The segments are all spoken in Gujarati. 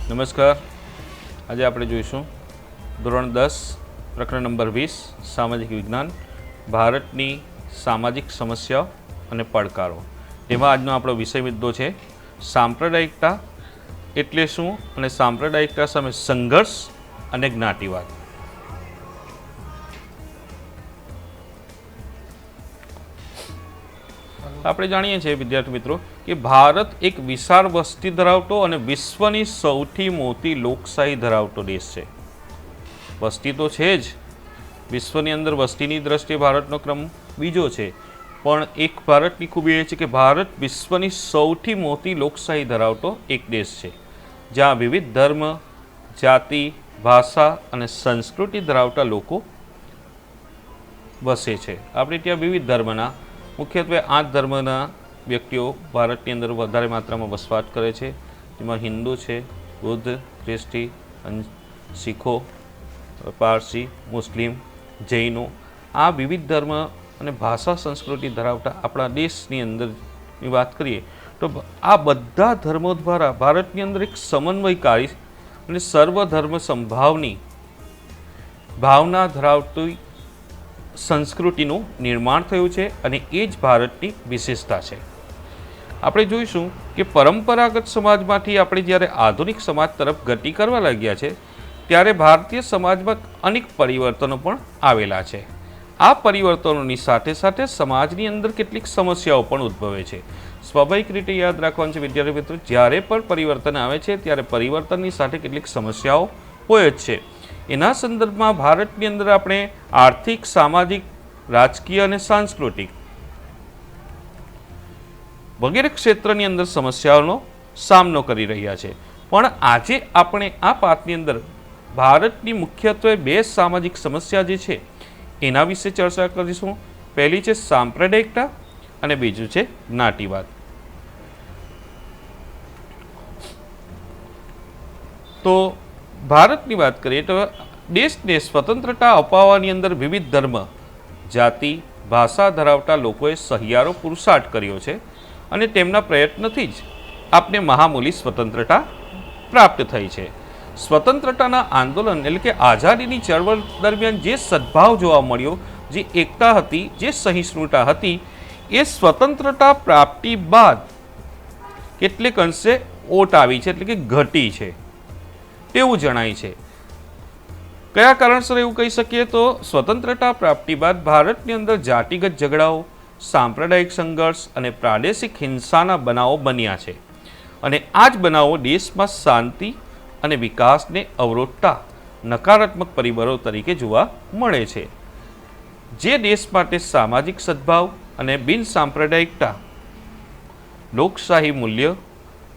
નમસ્કાર. આજે આપણે જોઈશું ધોરણ 10 પ્રકરણ નંબર 20 સામાજિક વિજ્ઞાન, ભારતની સામાજિક સમસ્યાઓ અને પડકારો. તેમાં આજનો આપણો વિષય મુદ્દો છે સાંપ્રદાયિકતા એટલે શું અને સાંપ્રદાયિકતા સામે સંઘર્ષ અને જ્ઞાતિવાદ. આપણે જાણીએ છીએ વિદ્યાર્થી મિત્રો કે ભારત એક વિશાળ વસ્તી ધરાવતો અને વિશ્વની સૌથી મોટી લોકશાહી ધરાવતો દેશ છે. વસ્તી તો છે જ, વિશ્વની અંદર વસ્તીની દ્રષ્ટિએ ભારતનો ક્રમ બીજો છે, પણ એક ભારતની ખૂબી એ છે કે ભારત વિશ્વની સૌથી મોટી લોકશાહી ધરાવતો એક દેશ છે, જ્યાં વિવિધ ધર્મ, જાતિ, ભાષા અને સંસ્કૃતિ ધરાવતા લોકો વસે છે. આપણે ત્યાં વિવિધ ધર્મના મુખ્યત્વે 8 ધર્મના વ્યક્તિઓ ભારતની અંદર વધારે માત્રામાં વસવાટ કરે છે, જેમાં હિન્દુ છે, બુદ્ધ, ખ્રિસ્તી, શીખો, પારસી, મુસ્લિમ, જૈનો. આ વિવિધ ધર્મ અને ભાષા સંસ્કૃતિ ધરાવતા આપણા દેશની અંદરની વાત કરીએ તો આ બધા ધર્મો દ્વારા ભારતની અંદર એક સમન્વયકારી અને સર્વધર્મ સંભાવની ભાવના ધરાવતી સંસ્કૃતિનું નિર્માણ થયું છે અને એ જ ભારતની વિશેષતા છે. આપણે જોઈશું કે પરંપરાગત સમાજમાંથી આપણે જ્યારે આધુનિક સમાજ તરફ ગતિ કરવા લાગ્યા છે ત્યારે ભારતીય સમાજમાં અનેક પરિવર્તનો પણ આવેલા છે. આ પરિવર્તનોની સાથે સાથે સમાજની અંદર કેટલીક સમસ્યાઓ પણ ઉદ્ભવે છે. સ્વાભાવિક રીતે યાદ રાખવાનું છે વિદ્યાર્થી મિત્રો, જ્યારે પણ પરિવર્તન આવે છે ત્યારે પરિવર્તનની સાથે કેટલીક સમસ્યાઓ હોય જ છે. એના સંદર્ભમાં ભારતની અંદર આપણે આર્થિક, સામાજિક, રાજકીય અને સાંસ્કૃતિક વગેરે ક્ષેત્રની અંદર સમસ્યાઓનો સામનો કરી રહ્યા છે. પણ આજે આપણે આ પાઠની અંદર ભારતની મુખ્યત્વે 2 સામાજિક સમસ્યા જે છે એના વિશે ચર્ચા કરીશું. પહેલી છે સાંપ્રદાયિકતા અને બીજું છે જ્ઞાતિવાદ. તો ભારતની વાત કરીએ તો દેશને સ્વતંત્રતા અપાવવાની અંદર વિવિધ ધર્મ, જાતિ, ભાષા ધરાવતા લોકોએ સહિયારો પુરુષાર્થ કર્યો છે અને તેમના પ્રયત્નથી જ આપને મહામૂલી સ્વતંત્રતા પ્રાપ્ત થઈ છે. સ્વતંત્રતાના આંદોલન એટલે કે આઝાદીની ચળવળ દરમિયાન જે સદભાવ જોવા મળ્યો, જે એકતા હતી, જે સહિષ્ણુતા હતી, એ સ્વતંત્રતા પ્રાપ્તિ બાદ કેટલેક અંશે ઓટ આવી છે, એટલે કે ઘટી છે તેવું જણાય છે. કયા કારણસર એવું કહી શકીએ તો સ્વતંત્રતા પ્રાપ્તિ બાદ ભારતની અંદર જાતિગત ઝઘડાઓ, સાંપ્રદાયિક સંઘર્ષ અને પ્રાદેશિક હિંસાના બનાવો બન્યા છે અને આ જ બનાવો દેશમાં શાંતિ અને વિકાસને અવરોધતા નકારાત્મક પરિબળો તરીકે જોવા મળે છે, જે દેશ માટે સામાજિક સદભાવ અને બિન સાંપ્રદાયિકતા, લોકશાહી મૂલ્ય,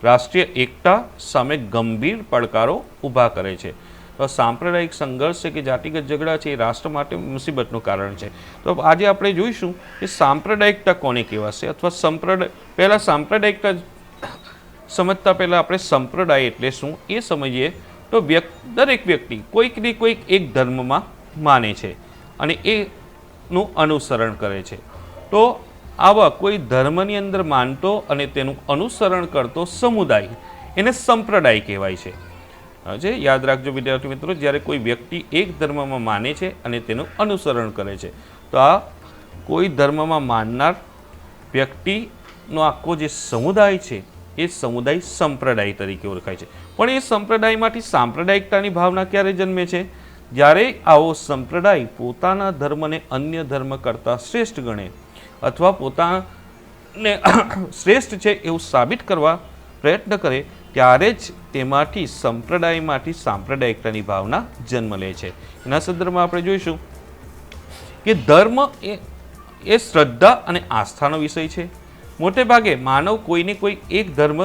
રાષ્ટ્રીય એકતા સામે ગંભીર પડકારો ઊભા કરે છે. તો સાંપ્રદાયિક સંઘર્ષ છે કે જાતિગત ઝઘડા છે એ રાષ્ટ્ર માટે મુસીબતનું કારણ છે. તો આજે આપણે જોઈશું કે સાંપ્રદાયિકતા કોને કહેવાશે અથવા પહેલાં સાંપ્રદાયિકતા સમજતા પહેલાં આપણે સંપ્રદાય એટલે શું એ સમજીએ. તો દરેક વ્યક્તિ કોઈક ને કોઈક એક ધર્મમાં માને છે અને એનું અનુસરણ કરે છે. તો આવા કોઈ ધર્મની અંદર માનતો અને તેનું અનુસરણ કરતો સમુદાય એને સંપ્રદાય કહેવાય છે. યાદ રાખજો વિદ્યાર્થી મિત્રો, જ્યારે કોઈ વ્યક્તિ એક ધર્મમાં માને છે અને તેનું અનુસરણ કરે છે તો આ કોઈ ધર્મમાં માનનાર વ્યક્તિનો આખો જે સમુદાય છે એ સમુદાય સંપ્રદાય તરીકે ઓળખાય છે. પણ એ સંપ્રદાયમાંથી સાંપ્રદાયિકતાની ભાવના ક્યારે જન્મે છે? જ્યારે આવો સંપ્રદાય પોતાના ધર્મને અન્ય ધર્મ કરતાં શ્રેષ્ઠ ગણે અથવા પોતાને શ્રેષ્ઠ છે એવું સાબિત કરવા પ્રયત્ન કરે ત્યારે જ તેમાંથી સંપ્રદાયમાંથી સાંપ્રદાયિકતાની ભાવના જન્મ લે છે. એના સંદર્ભમાં આપણે જોઈશું કે ધર્મ એ શ્રદ્ધા અને આસ્થાનો વિષય છે. મોટે ભાગે માનવ કોઈને કોઈ એક ધર્મ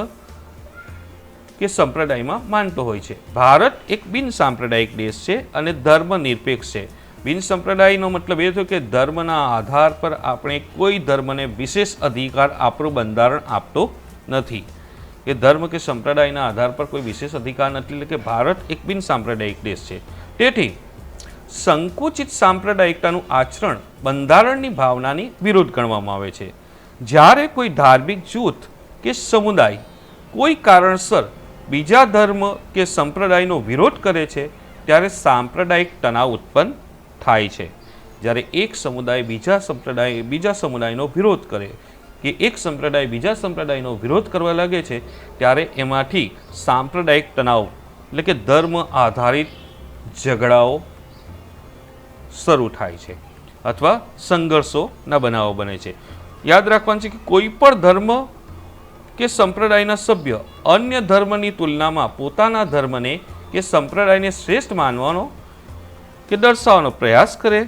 કે સંપ્રદાયમાં માનતો હોય છે. ભારત એક બિન સાંપ્રદાયિક દેશ છે અને ધર્મ નિરપેક્ષ છે. બિન સંપ્રદાયનો મતલબ એ થયો કે ધર્મના આધાર પર આપણે કોઈ ધર્મને વિશેષ અધિકાર આપણું બંધારણ આપતો નથી. કે ધર્મ કે સંપ્રદાયના આધાર પર કોઈ વિશેષ અધિકાર નથી, એટલે કે ભારત એક બિન સાંપ્રદાયિક દેશ છે. તેથી સંકુચિત સાંપ્રદાયિકતાનું આચરણ બંધારણની ભાવનાની વિરુદ્ધ ગણવામાં આવે છે. જ્યારે કોઈ ધાર્મિક જૂથ કે સમુદાય કોઈ કારણસર બીજા ધર્મ કે સંપ્રદાયનો વિરોધ કરે છે ત્યારે સાંપ્રદાયિક તણાવ ઉત્પન્ન થાય છે. જ્યારે એક સમુદાય બીજા સમુદાયનો વિરોધ કરે કે એક સંપ્રદાય બીજા સંપ્રદાયનો વિરોધ કરવા લાગે છે ત્યારે એમાંથી સાંપ્રદાયિક તણાવ એટલે કે ધર્મ આધારિત ઝઘડાઓ શરૂ થાય છે અથવા સંઘર્ષોના બનાવો બને છે. યાદ રાખવાનું છે કે કોઈ પણ ધર્મ કે સંપ્રદાયના સભ્ય અન્ય ધર્મની તુલનામાં પોતાના ધર્મને કે સંપ્રદાયને શ્રેષ્ઠ માનવાનો કે દર્શાવવાનો પ્રયાસ કરે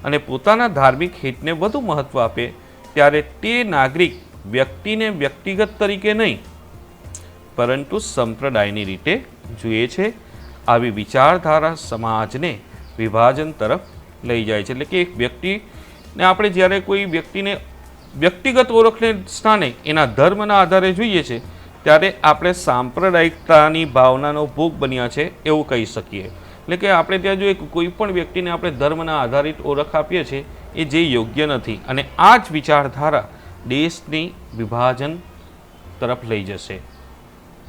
અને પોતાના ધાર્મિક હિતને વધુ મહત્વ આપે ત્યારે તે નાગરિક વ્યક્તિને વ્યક્તિગત તરીકે નહીં પરંતુ સંપ્રદાયની રીતે જોઈએ છે. આવી વિચારધારા સમાજને વિભાજન તરફ લઈ જાય છે. એટલે કે એક વ્યક્તિને આપણે જ્યારે કોઈ વ્યક્તિને વ્યક્તિગત ઓળખને સ્થાને એના ધર્મના આધારે જોઈએ છે ત્યારે આપણે સાંપ્રદાયિકતાની ભાવનાનો ભોગ બન્યા છે એવું કહી શકીએ. એટલે કે આપણે ત્યાં જોઈએ કોઈ પણ વ્યક્તિને આપણે ધર્મના આધારિત ઓળખ આપીએ છીએ એ જે યોગ્ય નથી અને આ જ વિચારધારા દેશની વિભાજન તરફ લઈ જશે.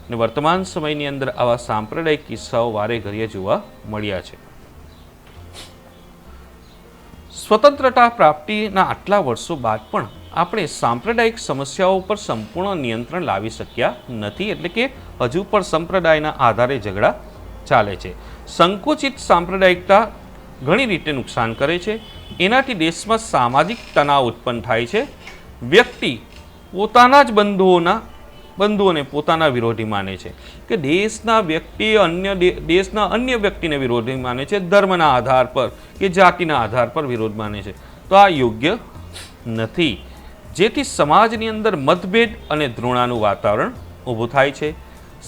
અને વર્તમાન સમયની અંદર આવા સાંપ્રદાયિક કિસ્સાઓ વારે ઘડીએ જોવા મળ્યા છે. સ્વતંત્રતા પ્રાપ્તિના આટલા વર્ષો બાદ પણ આપણે સાંપ્રદાયિક સમસ્યાઓ પર સંપૂર્ણ નિયંત્રણ લાવી શક્યા નથી. એટલે કે હજુ પણ સંપ્રદાયના આધારે ઝઘડા ચાલે છે. સંકુચિત સાંપ્રદાયિકતા ઘણી રીતે નુકસાન કરે છે. એનાથી દેશમાં સામાજિક તણાવ ઉત્પન્ન થાય છે. વ્યક્તિ પોતાના જ બંધુઓને પોતાના વિરોધી માને છે કે દેશના વ્યક્તિ દેશના અન્ય વ્યક્તિને વિરોધી માને છે, ધર્મના આધાર પર કે જાતિના આધાર પર વિરોધ માને છે. તો આ યોગ્ય નથી, જેથી સમાજની અંદર મતભેદ અને ધૃણાનું વાતાવરણ ઊભું થાય છે.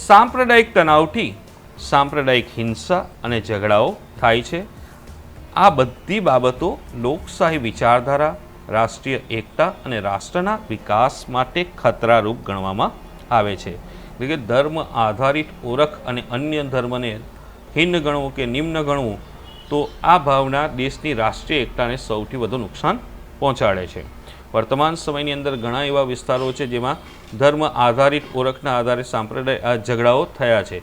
સાંપ્રદાયિક તણાવથી સાંપ્રદાયિક હિંસા અને ઝઘડાઓ થાય છે. આ બધી બાબતો લોકશાહી વિચારધારા, રાષ્ટ્રીય એકતા અને રાષ્ટ્રના વિકાસ માટે ખતરારૂપ ગણવામાં આવે છે. એટલે કે ધર્મ આધારિત ઓળખ અને અન્ય ધર્મને હિન્ન ગણવું કે નિમ્ન ગણવું તો આ ભાવના દેશની રાષ્ટ્રીય એકતાને સૌથી વધુ નુકસાન પહોંચાડે છે. વર્તમાન સમયની અંદર ઘણા એવા વિસ્તારો છે જેમાં ધર્મ આધારિત ઓળખના આધારે સાંપ્રદાય ઝઘડાઓ થયા છે.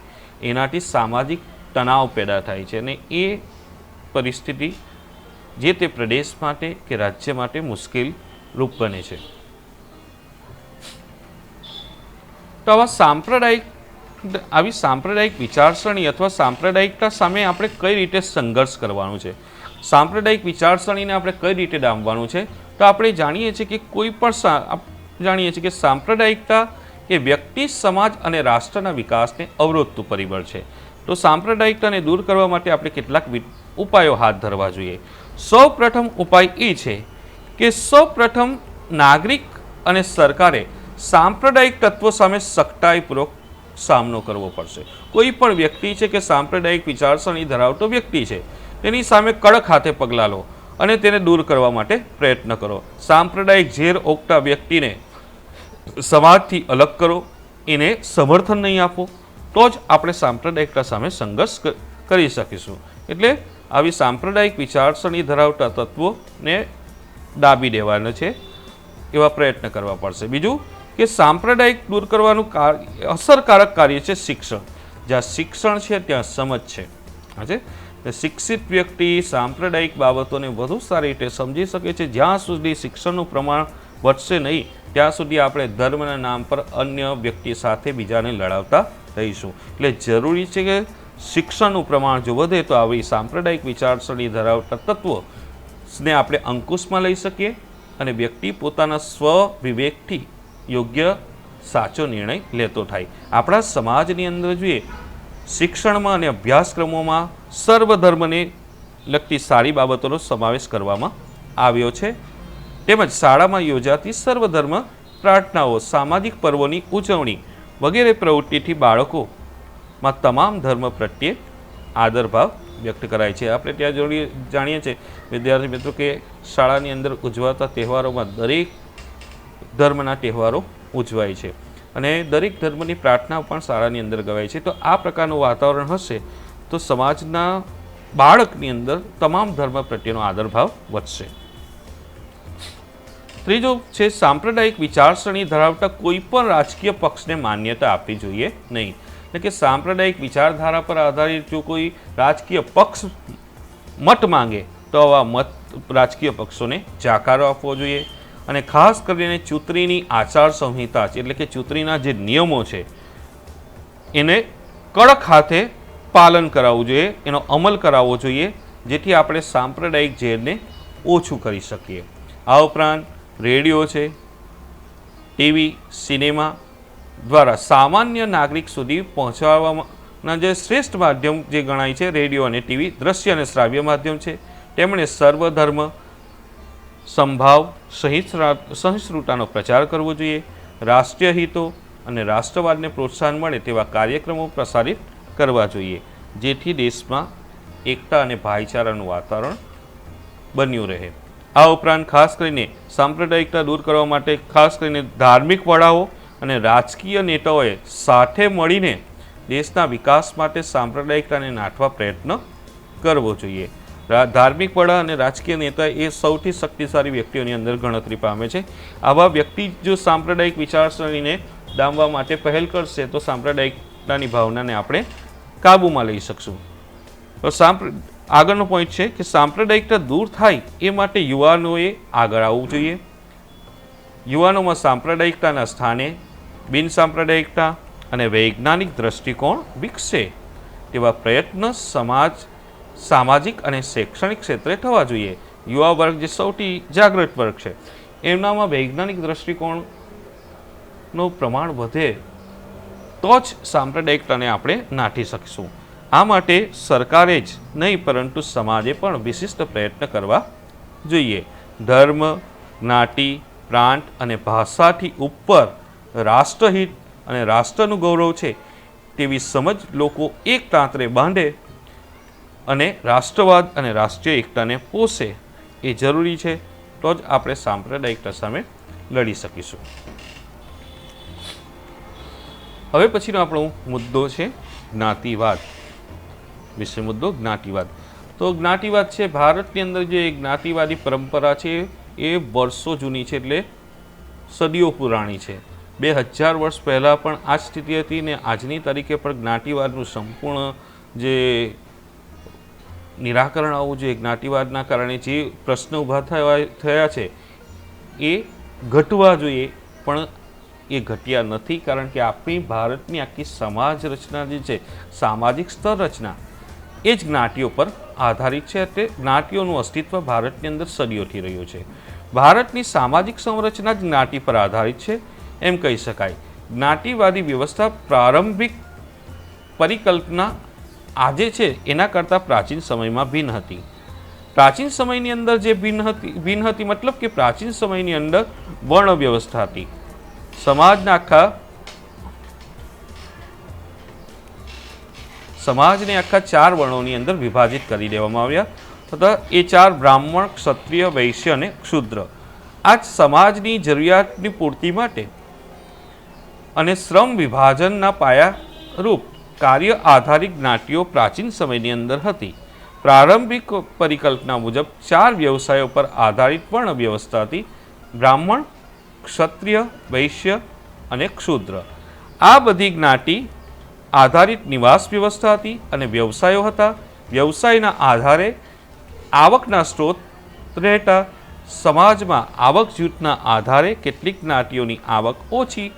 એનાથી સામાજિક તણાવ પેદા થાય છે અને એ પરિસ્થિતિ જે તે પ્રદેશ માટે કે રાજ્ય માટે મુશ્કેલ રૂપ બને છે. તો આવી સાંપ્રદાયિક વિચારસરણી અથવા સાંપ્રદાયિકતા સામે આપણે કઈ રીતે સંઘર્ષ કરવાનું છે, સાંપ્રદાયિક વિચારસરણીને આપણે કઈ રીતે ડામવાનું છે, તો આપણે જાણીએ છીએ કે સાંપ્રદાયિકતા એ વ્યક્તિ, સમાજ અને રાષ્ટ્રના વિકાસને અવરોધતું પરિબળ છે. તો સાંપ્રદાયિકતાને દૂર કરવા માટે આપણે કેટલાક ઉપાયો હાથ ધરવા જોઈએ. સૌ પ્રથમ ઉપાય એ છે કે સૌપ્રથમ નાગરિક અને સરકારે સાંપ્રદાયિક તત્વો સામે સખ્તાઈપૂર્વક સામનો કરવો પડશે. કોઈ પણ વ્યક્તિ છે કે સાંપ્રદાયિક વિચારસરણી ધરાવતો વ્યક્તિ છે તેની સામે કડક હાથે પગલાં લો અને તેને દૂર કરવા માટે પ્રયત્ન કરો. સાંપ્રદાયિક ઝેર ઓગતા વ્યક્તિને સમાજથી અલગ કરો, એને સમર્થન નહીં આપો, તો જ આપણે સાંપ્રદાયિકતા સામે સંઘર્ષ કરી શકીશું. એટલે આવી સાંપ્રદાયિક વિચારસરણી ધરાવતા તત્વોને દાબી દેવાના છે એવા પ્રયત્ન કરવા પડશે. બીજું કે સાંપ્રદાયિક દૂર કરવાનું અસરકારક કાર્ય છે શિક્ષણ. જ્યાં શિક્ષણ છે ત્યાં સમજ છે. હા, શિક્ષિત વ્યક્તિ સાંપ્રદાયિક બાબતોને વધુ સારી રીતે સમજી શકે છે. જ્યાં સુધી શિક્ષણનું પ્રમાણ વધશે નહીં ત્યાં સુધી આપણે ધર્મના નામ પર અન્ય વ્યક્તિ સાથે બીજાને લડાવતા રહીશું. એટલે જરૂરી છે કે શિક્ષણનું પ્રમાણ જો વધે તો આવી સાંપ્રદાયિક વિચારસરણી ધરાવતા તત્વોને આપણે અંકુશમાં લઈ શકીએ અને વ્યક્તિ પોતાના સ્વ વિવેકથી યોગ્ય સાચો નિર્ણય લેતો થાય. આપણા સમાજની અંદર જોઈએ શિક્ષણમાં અને અભ્યાસક્રમોમાં સર્વધર્મને લગતી સારી બાબતોનો સમાવેશ કરવામાં આવ્યો છે. તેમજ શાળામાં યોજાતી સર્વધર્મ પ્રાર્થનાઓ, સામાજિક પર્વોની ઉજવણી વગેરે પ્રવૃત્તિથી બાળકોમાં તમામ ધર્મ પ્રત્યે આદરભાવ વ્યક્ત કરાય છે. આપણે ત્યાં જાણીએ છીએ વિદ્યાર્થી મિત્રો કે શાળાની અંદર ઉજવાતા તહેવારોમાં દરેક ધર્મના તહેવારો ઉજવાય છે અને દરેક ધર્મની પ્રાર્થના પણ શાળાની અંદર ગવાય છે. તો આ પ્રકારનું વાતાવરણ હશે તો સમાજના બાળકની અંદર તમામ ધર્મ પ્રત્યેનો આદરભાવ વધશે. ત્રીજો છે સાંપ્રદાયિક વિચારસરણી ધરાવતા કોઈ પણ રાજકીય પક્ષને માન્યતા આપવી જોઈએ નહીં. એટલે કે સાંપ્રદાયિક વિચારધારા પર આધારિત જો કોઈ રાજકીય પક્ષ મત માંગે તો આવા મત રાજકીય પક્ષોને જાકારો આપવો જોઈએ અને ખાસ કરીને ચૂંટણીની આચાર સંહિતા એટલે કે ચૂંટણીના જે નિયમો છે એને કડક હાથે પાલન કરાવવું જોઈએ, એનો અમલ કરાવવો જોઈએ, જેથી આપણે સાંપ્રદાયિક ઝેરને ઓછું કરી શકીએ. આ ઉપરાંત રેડિયો છે, ટીવી, સિનેમા દ્વારા સામાન્ય નાગરિક સુધી પહોંચાડવાના જે શ્રેષ્ઠ માધ્યમ જે ગણાય છે રેડિયો અને ટીવી દ્રશ્ય અને શ્રાવ્ય માધ્યમ છે. તેમણે સર્વધર્મ સંભાવ સહિષ્ણુતાનો પ્રચાર કરવો જોઈએ, રાષ્ટ્રીય હિતો અને રાષ્ટ્રવાદને પ્રોત્સાહન મળે તેવા કાર્યક્રમો પ્રસારિત કરવા જોઈએ, જેથી દેશમાં એકતા અને ભાઈચારાનું વાતાવરણ બન્યું રહે. આ ઉપરાંત ખાસ કરીને સાંપ્રદાયિકતા દૂર કરવા માટે ખાસ કરીને ધાર્મિક વડાઓ અને રાજકીય નેતાઓએ સાથે મળીને દેશના વિકાસ માટે સાંપ્રદાયિકતાને નાથવા પ્રયત્ન કરવો જોઈએ. ધાર્મિક વડા અને રાજકીય નેતા એ સૌથી શક્તિશાળી વ્યક્તિઓની અંદર ગણતરી પામે છે. આવા વ્યક્તિ જો સાંપ્રદાયિક વિચારસરણીને ડામવા માટે પહેલ કરશે તો સાંપ્રદાયિકતાની ભાવનાને આપણે કાબૂમાં લઈ શકશું. તો આગળનો પોઈન્ટ છે કે સાંપ્રદાયિકતા દૂર થાય એ માટે યુવાનોએ આગળ આવવું જોઈએ. યુવાનોમાં સાંપ્રદાયિકતાના સ્થાને બિન સાંપ્રદાયિકતા અને વૈજ્ઞાનિક દ્રષ્ટિકોણ વિકસે તેવા પ્રયત્ન સામાજિક અને શૈક્ષણિક ક્ષેત્રે થવા જોઈએ. યુવા વર્ગ જે સૌથી જાગૃત વર્ગ છે એમનામાં વૈજ્ઞાનિક દ્રષ્ટિકોણનું પ્રમાણ વધે તો જ સાંપ્રદાયિકતાને આપણે નાથી શકીશું. આ માટે સરકારે જ નહીં પરંતુ સમાજે પણ વિશિષ્ટ પ્રયત્ન કરવા જોઈએ. ધર્મ, જ્ઞાતિ, પ્રાંત અને ભાષાથી ઉપર રાષ્ટ્રહિત અને રાષ્ટ્રનું ગૌરવ છે તેવી સમજ લોકો એક તાંતરે બાંધે અને રાષ્ટ્રવાદ અને રાષ્ટ્રીય એકતાને પોષે એ જરૂરી છે. તો જ આપણે સાંપ્રદાયિકતા સામે લડી શકીશું. હવે પછીનો આપણો મુદ્દો છે જ્ઞાતિવાદ. વિષય મુદ્દો જ્ઞાતિવાદ. તો જ્ઞાતિવાદ છે ભારતની અંદર જે જ્ઞાતિવાદી પરંપરા છે એ વર્ષો જૂની છે, એટલે સદીઓ પુરાણી છે. 2000 વર્ષ પહેલાં પણ આ જ સ્થિતિ હતી ને આજની તારીખે પણ જ્ઞાતિવાદનું સંપૂર્ણ જે નિરાકરણ આવવું જોઈએ, જ્ઞાતિવાદના કારણે જે પ્રશ્નો ઊભા થયા છે એ ઘટવા જોઈએ, પણ એ ઘટ્યા નથી. કારણ કે આપણી ભારતની આખી સમાજ રચના જે છે, સામાજિક સ્તર રચના એ જ જ્ઞાતિઓ પર આધારિત છે. એટલે જ્ઞાતિઓનું અસ્તિત્વ ભારતની અંદર સદીઓથી રહ્યું છે. ભારતની સામાજિક સંરચના જ જ્ઞાતિ પર આધારિત છે એમ કહી શકાય. જ્ઞાતિવાદી વ્યવસ્થા પ્રારંભિક પરિકલ્પના આજે છે એના કરતાં પ્રાચીન સમયમાં ભિન્ન હતી. પ્રાચીન સમયની અંદર જે ભિન્ન હતી મતલબ કે પ્રાચીન સમયની અંદર વર્ણ વ્યવસ્થા હતી. સમાજને આખા 4 વર્ણોની અંદર વિભાજિત કરી દેવામાં આવ્યા હતા. એ 4 બ્રાહ્મણ, ક્ષત્રિય, વૈશ્ય અને ક્ષુદ્ર. આ સમાજની જરૂરિયાતની પૂર્તિ માટે અને શ્રમ વિભાજનના પાયા રૂપ કાર્ય આધારિત જ્ઞાતિઓ પ્રાચીન સમયની અંદર હતી. પ્રારંભિક પરિકલ્પના મુજબ 4 વ્યવસાયો પર આધારિત વર્ણ વ્યવસ્થા હતી: બ્રાહ્મણ, ક્ષત્રિય, વૈશ્ય અને ક્ષુદ્ર. આ બધી જ્ઞાતિ આધારિત નિવાસ વ્યવસ્થા હતી અને વ્યવસાયો હતા. વ્યવસાયના આધારે આવકના સ્ત્રોત રહેતા. સમાજમાં આવક જૂથના આધારે કેટલીક જ્ઞાતિઓની આવક ઓછી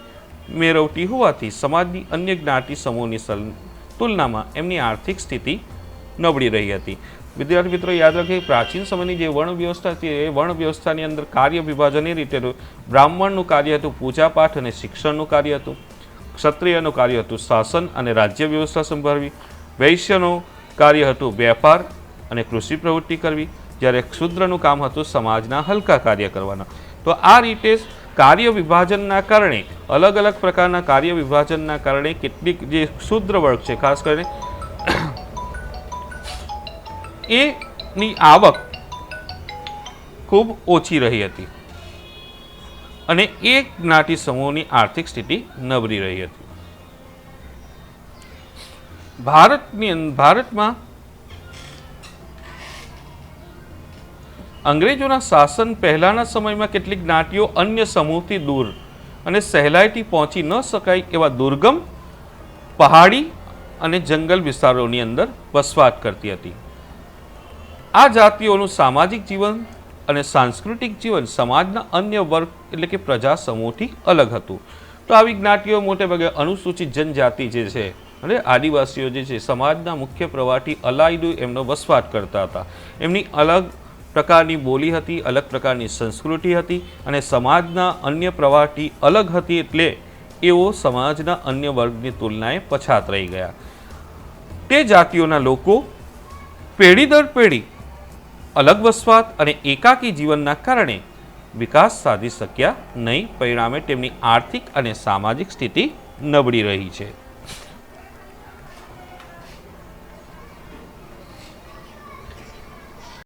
મેળવતી હોવાથી સમાજની અન્ય જ્ઞાતિ સમૂહની તુલનામાં એમની આર્થિક સ્થિતિ નબળી રહી હતી. વિદ્યાર્થી મિત્રો યાદ રાખે, પ્રાચીન સમયની જે વર્ણ વ્યવસ્થા હતી એ વર્ણ વ્યવસ્થાની અંદર કાર્ય વિભાજન એ રીતે બ્રાહ્મણનું કાર્ય હતું પૂજાપાઠ અને શિક્ષણનું કાર્ય હતું. ક્ષત્રિયનું કાર્ય હતું શાસન અને રાજ્ય વ્યવસ્થા સંભાળવી. વૈશ્યનું કાર્ય હતું વેપાર અને કૃષિ પ્રવૃત્તિ કરવી, જ્યારે ક્ષુદ્રનું કામ હતું સમાજના હલકા કાર્ય કરવાના. તો આ રીતે કાર્ય વિભાજનના કારણે અલગ અલગ પ્રકારના કાર્ય વિભાજનના કારણે કેટલીક જે ક્ષુદ્ર વર્ગ છે ખાસ કરીને એની આવક ખૂબ ઓછી રહી હતી અને એ જ્ઞાતિ સમૂહની આર્થિક સ્થિતિ નબળી રહી હતી. ભારતમાં અંગ્રેજોના શાસન પહેલાંના સમયમાં કેટલીક જ્ઞાતિઓ અન્ય સમૂહથી દૂર અને સહેલાઈથી પહોંચી ન શકાય એવા દુર્ગમ પહાડી અને જંગલ વિસ્તારોની અંદર વસવાટ કરતી હતી. આ જાતિઓનું સામાજિક જીવન અને સાંસ્કૃતિક જીવન સમાજના અન્ય વર્ગ એટલે કે પ્રજા સમૂહથી અલગ હતું. તો આવી જ્ઞાતિઓ મોટે ભાગે અનુસૂચિત જનજાતિ જે છે અને આદિવાસીઓ જે છે સમાજના મુખ્ય પ્રવાહથી અલાયદું એમનો વસવાટ કરતા હતા. એમની અલગ પ્રકારની બોલી હતી, અલગ પ્રકારની સંસ્કૃતિ હતી અને સમાજના અન્ય પ્રવાહથી અલગ હતી, એટલે એઓ સમાજના અન્ય વર્ગની તુલનાએ પછાત રહી ગયા. તે જાતિઓના લોકો પેઢી દર પેઢી અલગ વસવાટ અને એકાકી જીવનના કારણે વિકાસ સાધી શક્યા નહીં. પરિણામે તેમની આર્થિક અને સામાજિક સ્થિતિ નબળી રહી છે.